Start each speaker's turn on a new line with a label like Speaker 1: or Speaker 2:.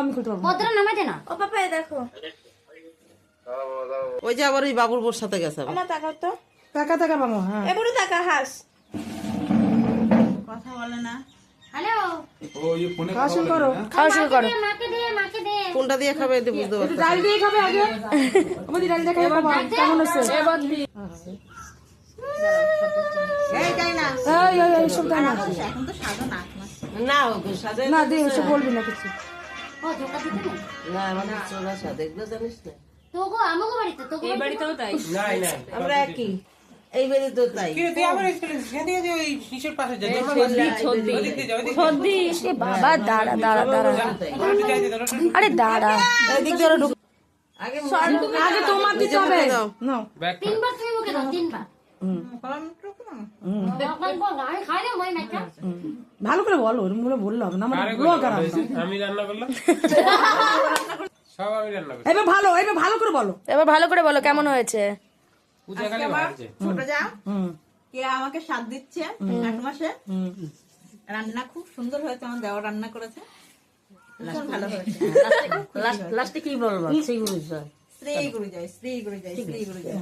Speaker 1: আমি খুলতে পারবো
Speaker 2: ভদ্র নামাই দে না।
Speaker 3: ও পাপা এই দেখো
Speaker 4: ওই যে আবার ওই বাবুর বোর সাথে গেছে আবার।
Speaker 3: আমার তাকাও তো
Speaker 1: টাকা টাকা পাবো। হ্যাঁ
Speaker 3: এবারে তাকা হাস কথা বলে না
Speaker 2: হ্যালো
Speaker 5: ও এই ফোনে
Speaker 1: খাওয়া শুরু করো
Speaker 2: মাকে দে
Speaker 4: কোনটা দিয়ে খাবে এতে বুঝতে পারছি
Speaker 1: ডাল দিয়ে খাবে আগে আমাদের ডাল দিয়ে খাবে বাবা কেমন আছে
Speaker 3: এই যাই না
Speaker 1: এই সব দাও না
Speaker 3: এখন তো সাজো না
Speaker 4: না সাজে
Speaker 1: না দিয়ে এসব বলবি না কিছু
Speaker 2: ও ধোকা দিতে না
Speaker 4: না আমাদের চোরা সাজে এগুলো জানিস না
Speaker 2: তোগো আমাগো বাড়িতে তোগো এই বাড়িতেও তাই
Speaker 5: নাই নাই
Speaker 4: আমরা একই এই বেরি তো তাই
Speaker 5: কি তুই আমার এক্সপেরিয়েন্স সেখান থেকে ওই নিচের পাশে যাই
Speaker 1: সর্দি এ বাবা দাঁড়া দাঁড়া দাঁড়া আরে দাঁড়া
Speaker 4: এদিক দিয়ে ঢুক আগে
Speaker 1: আগে তোমার দিতে হবে নাও
Speaker 2: তিনবার তুমি মুখে দাও তিনবার আমি খাই না মই মেকা
Speaker 1: ভালো করে বলো ওরকম করে বললে হবে না আমার ব্লগার
Speaker 5: আমি রান্না করলাম সব আমি রান্না করছি
Speaker 1: এবার ভালো করে বলো
Speaker 6: এবার ভালো করে বলো কেমন হয়েছে।
Speaker 5: পূজা খালি বাড়ছে
Speaker 3: ছোট যা কে আমাকে সাথ দিচ্ছে 8 মাসে রান্না খুব সুন্দর হয়েছে আমার দেওয়া রান্না করেছে খুব ভালো হয়েছে
Speaker 4: লাস্টে কি বলবো সেই বুঝছো
Speaker 3: শ্রী গুরু জয় শ্রী গুরু জয় শ্রী গুরু জয়